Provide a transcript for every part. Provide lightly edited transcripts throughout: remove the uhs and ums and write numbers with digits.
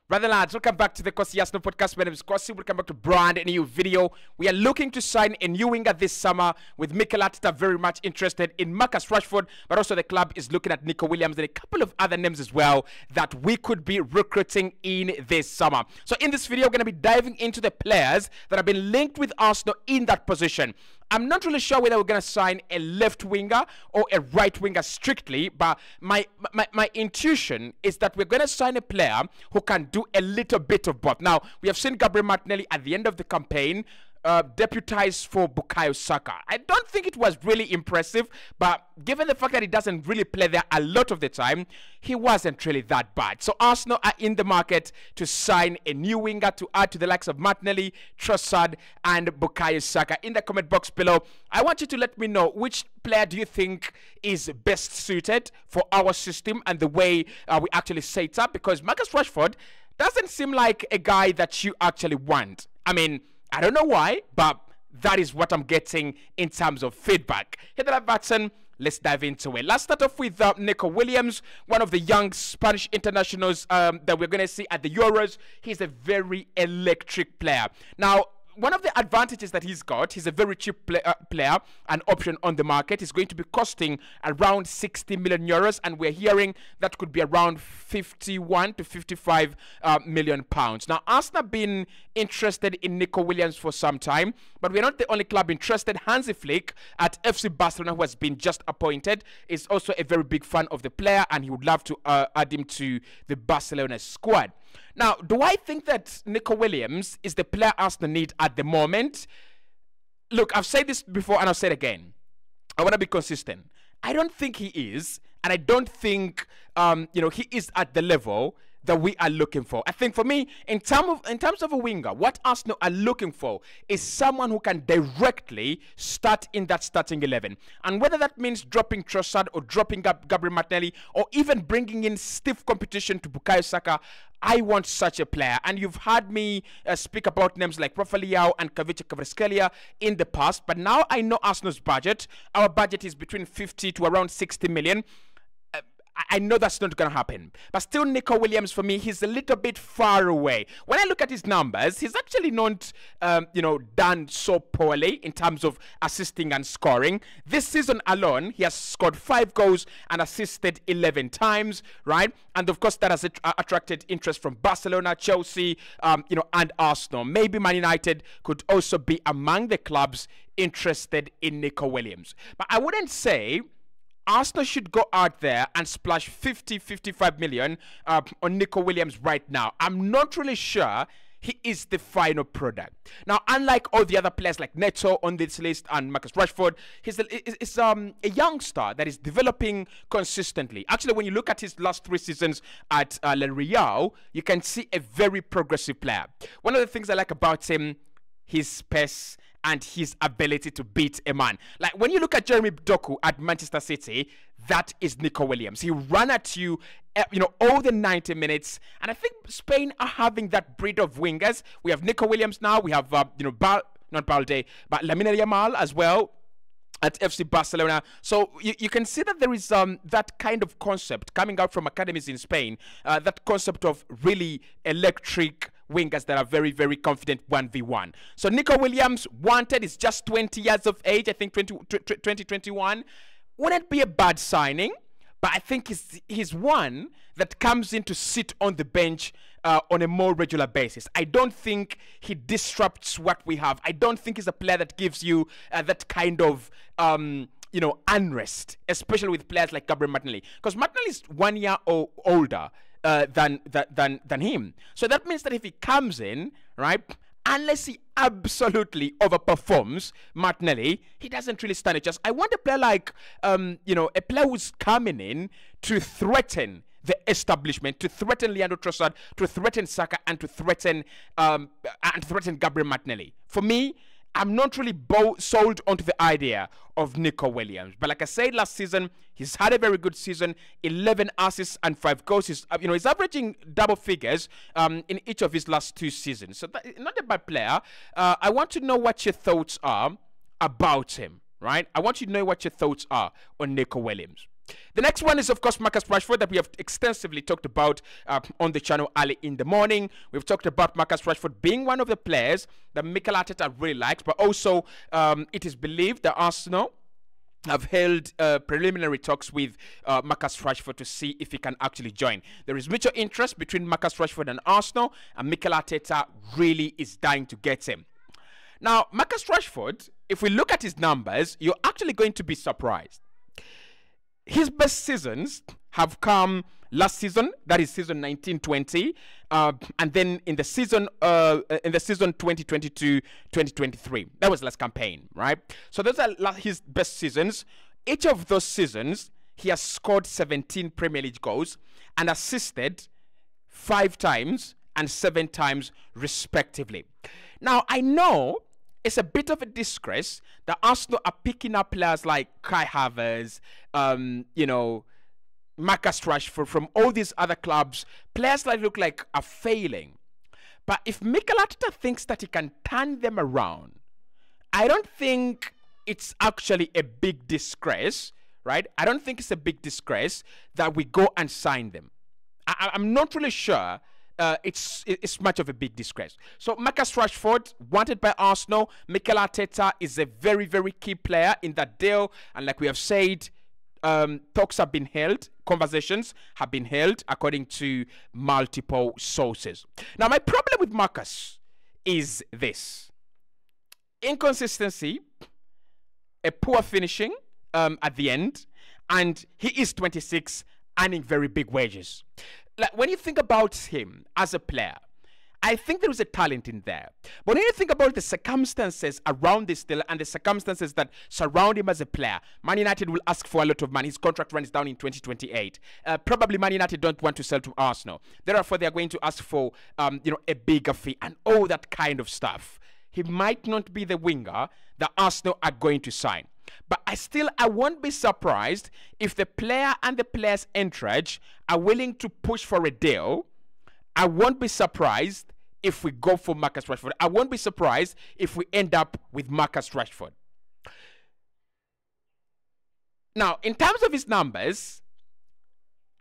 Brother lads, welcome back to the Cossy podcast. My name is Cossy. Welcome back to brand new video. We are looking to sign a new winger this summer with Mikel Arteta very much interested in Marcus Rashford, but also the club is looking at Nico Williams and a couple of other names as well that we could be recruiting in this summer. So in this video, we're going to be diving into the players that have been linked with Arsenal in that position. I'm not really sure whether we're going to sign a left winger or a right winger strictly, but my intuition is that we're going to sign a player who can do a little bit of both. Now, we have seen Gabriel Martinelli at the end of the campaign deputize for Bukayo Saka. I don't think it was really impressive, but given the fact that he doesn't really play there a lot of the time, he wasn't really that bad. So Arsenal are in the market to sign a new winger to add to the likes of Martinelli, Trossard, and Bukayo Saka. In the comment box below, I want you to let me know which player do you think is best suited for our system and the way we actually set it up, because Marcus Rashford doesn't seem like a guy that you actually want. I mean, I don't know why, but that is what I'm getting in terms of feedback. Hit the like button. Let's dive into it. Let's start off with Nico Williams, one of the young Spanish internationals that we're going to see at the Euros. He's a very electric player. Now, one of the advantages that he's got, he's a very cheap player, an option on the market. He's going to be costing around 60 million euros, and we're hearing that could be around 51 to 55 million pounds. Now, Arsenal have been interested in Nico Williams for some time, but we're not the only club interested. Hansi Flick at FC Barcelona, who has been just appointed, is also a very big fan of the player, and he would love to add him to the Barcelona squad. Now, do I think that Nico Williams is the player Arsenal need at the moment? Look, I've said this before and I'll say it again. I want to be consistent. I don't think he is, and I don't think he is at the level that we are looking for. I think for me, in terms of a winger, what Arsenal are looking for is someone who can directly start in that starting 11. And whether that means dropping Trossard or dropping Gabriel Martinelli or even bringing in stiff competition to Bukayo Saka, I want such a player. And you've heard me speak about names like Rafael and Kavica Kvaratskhelia in the past, but now I know Arsenal's budget. Our budget is between 50 to around 60 million. I know that's not going to happen. But still, Nico Williams, for me, he's a little bit far away. When I look at his numbers, he's actually not, done so poorly in terms of assisting and scoring. This season alone, he has scored 5 goals and assisted 11 times, right? And of course, that has attracted interest from Barcelona, Chelsea, and Arsenal. Maybe Man United could also be among the clubs interested in Nico Williams. But I wouldn't say Arsenal should go out there and splash 50-55 million on Nico Williams right now. I'm not really sure he is the final product. Now, unlike all the other players like Neto on this list and Marcus Rashford, he's a young star that is developing consistently. Actually, when you look at his last 3 seasons at Real, you can see a very progressive player. One of the things I like about him, his pace and his ability to beat a man. Like when you look at Jeremy Doku at Manchester City, that is Nico Williams. He ran at you, all the 90 minutes. And I think Spain are having that breed of wingers. We have Nico Williams now. We have, not Balde, but Lamine Yamal as well at FC Barcelona. So you can see that there is that kind of concept coming out from academies in Spain, that concept of really electric wingers that are very, very confident 1v1. So Nico Williams, wanted, is just 20 years of age, I think 2021. Wouldn't be a bad signing, but I think he's one that comes in to sit on the bench on a more regular basis. I don't think he disrupts what we have. I don't think he's a player that gives you that kind of unrest, especially with players like Gabriel Martinelli, because Martinelli is 1 year older than him. So that means that if he comes in, right, unless he absolutely overperforms Martinelli, he doesn't really stand a chance. I want a player like, a player who's coming in to threaten the establishment, to threaten Leandro Trossard, to threaten Saka, and to threaten Gabriel Martinelli. For me, I'm not really sold onto the idea of Nico Williams. But like I said last season, he's had a very good season, 11 assists and 5 goals. He's averaging double figures in each of his last 2 seasons. So not a bad player. I want to know what your thoughts are about him, right? I want you to know what your thoughts are on Nico Williams. The next one is, of course, Marcus Rashford, that we have extensively talked about on the channel early in the morning. We've talked about Marcus Rashford being one of the players that Mikel Arteta really likes, but also it is believed that Arsenal have held preliminary talks with Marcus Rashford to see if he can actually join. There is mutual interest between Marcus Rashford and Arsenal, and Mikel Arteta really is dying to get him. Now, Marcus Rashford, if we look at his numbers, you're actually going to be surprised. His best seasons have come last season, that is season 19-20, and then in the season 2022-2023. That was last campaign, right? So those are his best seasons. Each of those seasons, he has scored 17 Premier League goals and assisted 5 times and 7 times respectively. Now, I know it's a bit of a disgrace that Arsenal are picking up players like Kai Havertz, Marcus Rashford from all these other clubs, players that look like are failing. But if Mikel Arteta thinks that he can turn them around, I don't think it's actually a big disgrace, right? I don't think it's a big disgrace that we go and sign them. I'm not really sure it's much of a big disgrace. So Marcus Rashford, wanted by Arsenal. Mikel Arteta is a very, very key player in that deal. And like we have said, talks have been held, conversations have been held according to multiple sources. Now, my problem with Marcus is this: inconsistency, a poor finishing at the end, and he is 26, earning very big wages. Like, when you think about him as a player, I think there is a talent in there. But when you think about the circumstances around this deal and the circumstances that surround him as a player, Man United will ask for a lot of money. His contract runs down in 2028. Probably Man United don't want to sell to Arsenal. Therefore, they are going to ask for a bigger fee and all that kind of stuff. He might not be the winger that Arsenal are going to sign. But I won't be surprised if the player and the player's entourage are willing to push for a deal. I won't be surprised if we go for Marcus Rashford. I won't be surprised if we end up with Marcus Rashford. Now, in terms of his numbers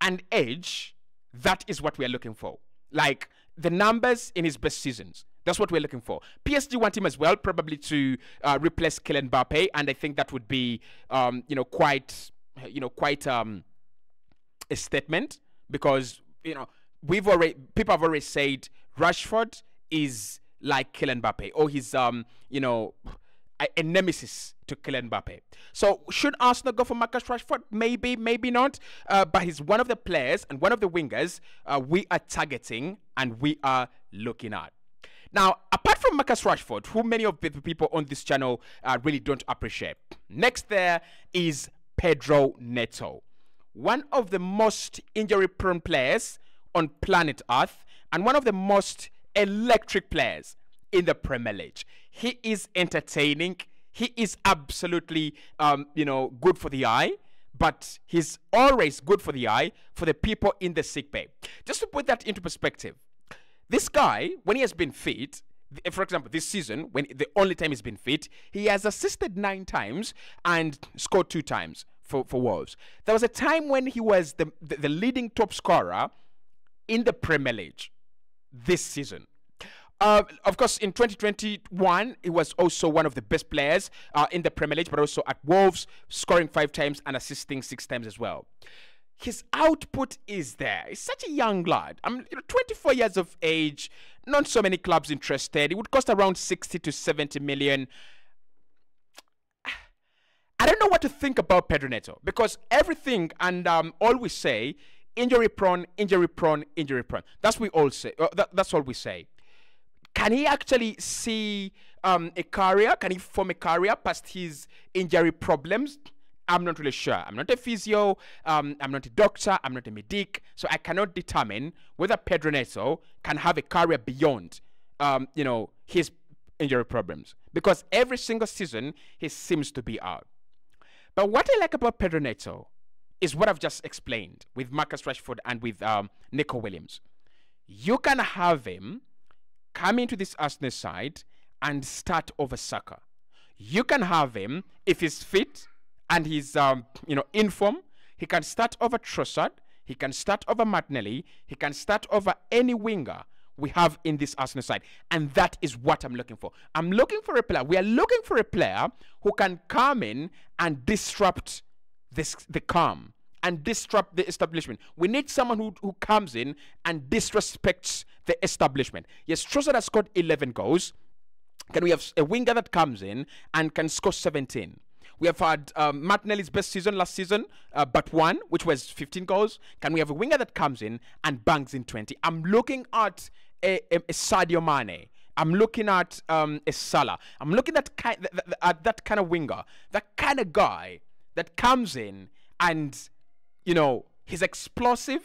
and age, that is what we are looking for. Like, the numbers in his best seasons. That's what we're looking for. PSG want him as well, probably to replace Kylian Mbappe, and I think that would be, quite a statement, because people have already said Rashford is like Kylian Mbappe, or he's a nemesis to Kylian Mbappe. So should Arsenal go for Marcus Rashford? Maybe, maybe not. But he's one of the players and one of the wingers we are targeting and we are looking at. Now, apart from Marcus Rashford, who many of the people on this channel really don't appreciate, next there is Pedro Neto, one of the most injury-prone players on planet Earth and one of the most electric players in the Premier League. He is entertaining. He is absolutely, good for the eye, but he's always good for the eye for the people in the sick bay. Just to put that into perspective, this guy, when he has been fit, for example, this season, when the only time he's been fit, he has assisted 9 times and scored 2 times for Wolves. There was a time when he was the leading top scorer in the Premier League this season. Of course, in 2021, he was also one of the best players in the Premier League, but also at Wolves, scoring 5 times and assisting 6 times as well. His output is there. He's such a young lad. 24 years of age, not so many clubs interested. It would cost around 60 to 70 million. I don't know what to think about Pedro Neto, because everything and all we say, injury prone, injury prone, injury prone. That's we all say. That's all we say. Can he actually see a career? Can he form a career past his injury problems? I'm not really sure. I'm not a physio. I'm not a doctor. I'm not a medic. So I cannot determine whether Pedro Neto can have a career beyond, his injury problems. Because every single season, he seems to be out. But what I like about Pedro Neto is what I've just explained with Marcus Rashford and with Nico Williams. You can have him come into this Arsenal side and start over Saka. You can have him, if he's fit and he's in form, He can start over Trossard. He can start over Martinelli. He can start over any winger we have in this Arsenal side. And that is what I'm looking for. I'm looking for a player. We are looking for a player who can come in and disrupt the calm and disrupt the establishment. We need someone who comes in and disrespects the establishment. Yes, Trossard has scored 11 goals. Can we have a winger that comes in and can score 17? We have had Martinelli's best season last season, but one, which was 15 goals. Can we have a winger that comes in and bangs in 20? I'm looking at a Sadio Mane. I'm looking at a Salah. I'm looking at that kind of winger, that kind of guy that comes in and, you know, he's explosive.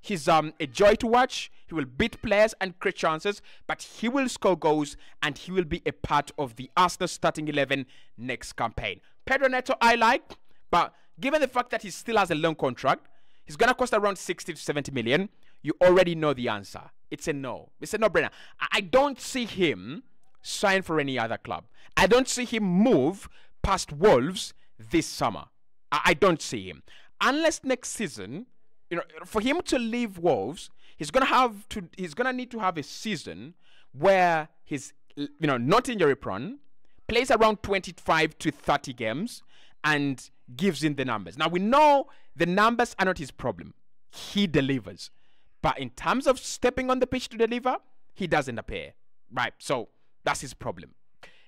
He's a joy to watch. He will beat players and create chances, but he will score goals and he will be a part of the Arsenal starting 11 next campaign. Pedro Neto I like, but given the fact that he still has a long contract, he's going to cost around 60 to 70 million. You already know the answer. It's a no. It's a no-brainer. I don't see him sign for any other club. I don't see him move past Wolves this summer. I don't see him. Unless next season, you know, for him to leave Wolves, he's gonna need to have a season where he's, you know, not injury prone, plays around 25 to 30 games, and gives in the numbers. Now we know the numbers are not his problem. He delivers, but in terms of stepping on the pitch to deliver, he doesn't appear. Right, so that's his problem.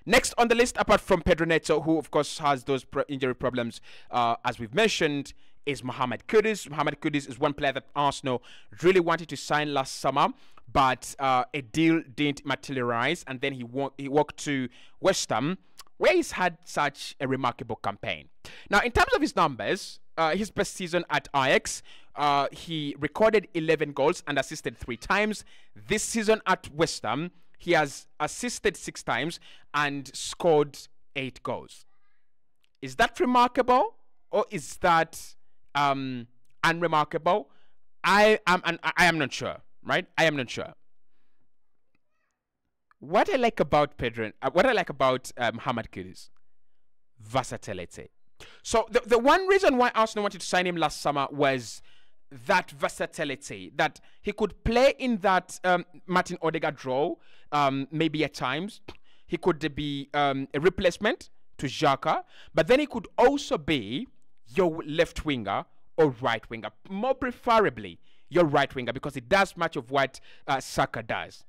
Next on the list, apart from Pedro Neto, who of course has those injury problems, as we've mentioned, is Mohamed Kudus. Mohamed Kudus is one player that Arsenal really wanted to sign last summer, but a deal didn't materialize, and then he walked to West Ham, where he's had such a remarkable campaign. Now, in terms of his numbers, his best season at Ajax, he recorded 11 goals and assisted 3 times. This season at West Ham, he has assisted 6 times and scored 8 goals. Is that remarkable, or is that unremarkable? I am not sure, right? I am not sure. What I like about Mohamed Kudus, versatility. So the one reason why Arsenal wanted to sign him last summer was that versatility, that he could play in that Martin Odegaard role, maybe at times. He could be a replacement to Xhaka, but then he could also be your left winger or right winger, more preferably your right winger, because it does much of what Saka does.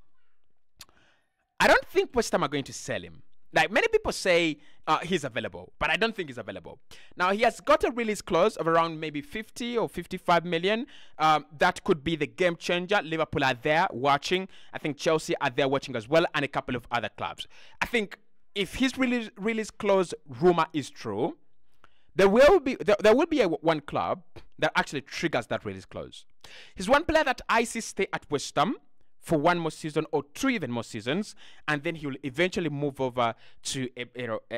I don't think West Ham are going to sell him. Like many people say he's available, but I don't think he's available. Now, he has got a release clause of around maybe 50 or 55 million. That could be the game changer. Liverpool are there watching. I think Chelsea are there watching as well, and a couple of other clubs. I think if his release clause rumor is true, there will be one club that actually triggers that release clause. He's one player that I see stay at West Ham for 1 more season or 2 even more seasons, and then he will eventually move over to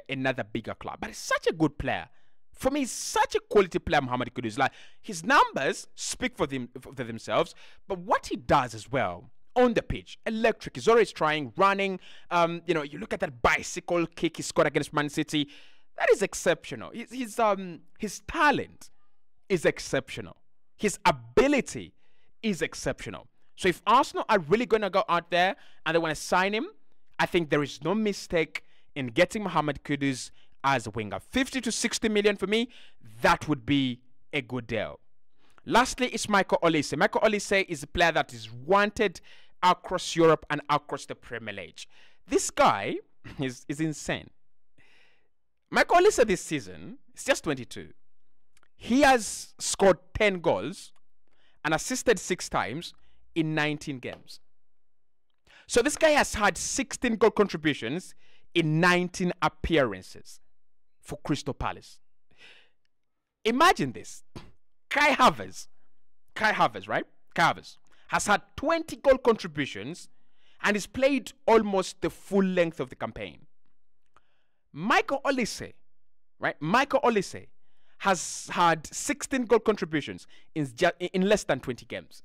another bigger club. But he's such a good player. For me, he's such a quality player, Mohamed Kudus. Like, his numbers speak for themselves, but what he does as well on the pitch, electric. He's always trying, running. You know, you look at that bicycle kick he scored against Man City. That is exceptional. His talent is exceptional. His ability is exceptional. So if Arsenal are really going to go out there and they want to sign him, I think there is no mistake in getting Mohamed Kudus as a winger. 50 to 60 million for me, that would be a good deal. Lastly, it's Michael Olise. Michael Olise is a player that is wanted across Europe and across the Premier League. This guy is insane. Michael Olise this season is just 22. He has scored 10 goals and assisted 6 times in 19 games. So this guy has had 16 goal contributions in 19 appearances for Crystal Palace. Imagine this. Kai Havertz, right? Kai Havertz has had 20 goal contributions and has played almost the full length of the campaign. Michael Olise, right? Michael Olise has had 16 goal contributions in less than 20 games.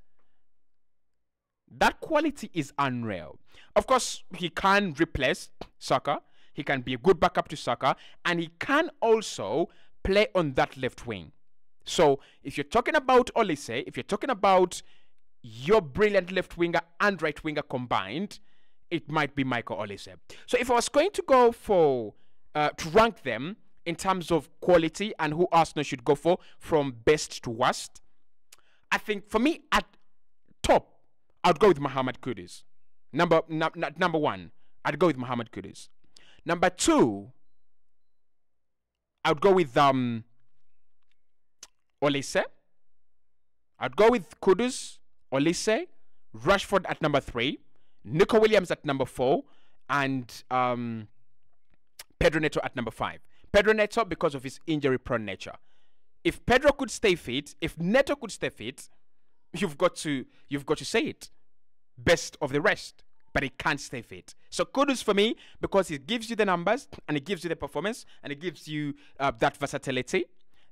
That quality is unreal. Of course, he can replace Saka. He can be a good backup to Saka. And he can also play on that left wing. So if you're talking about Olise, if you're talking about your brilliant left winger and right winger combined, it might be Michael Olise. So if I was going to go for to rank them in terms of quality and who Arsenal should go for from best to worst, I think for me at top, I'd go with Mohamed Kudus. Number one, I'd go with Mohamed Kudus. Number two, I'd go with Olise. I'd go with Kudus, Olise, Rashford at number 3, Nico Williams at number 4, and Pedro Neto at number 5. Pedro Neto because of his injury-prone nature. If Pedro could stay fit, if Neto could stay fit, you've got to say it. Best of the rest, but he can't stay fit. So Kudus for me because it gives you the numbers and it gives you the performance and it gives you that versatility.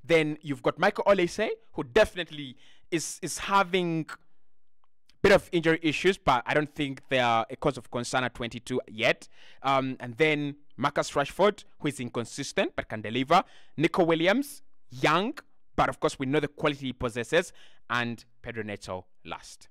Then you've got Michael Olise, who definitely is having a bit of injury issues, but I don't think they are a cause of concern at 22 yet. And then Marcus Rashford, who is inconsistent but can deliver. Nico Williams, young, but of course we know the quality he possesses. And Pedro Neto last.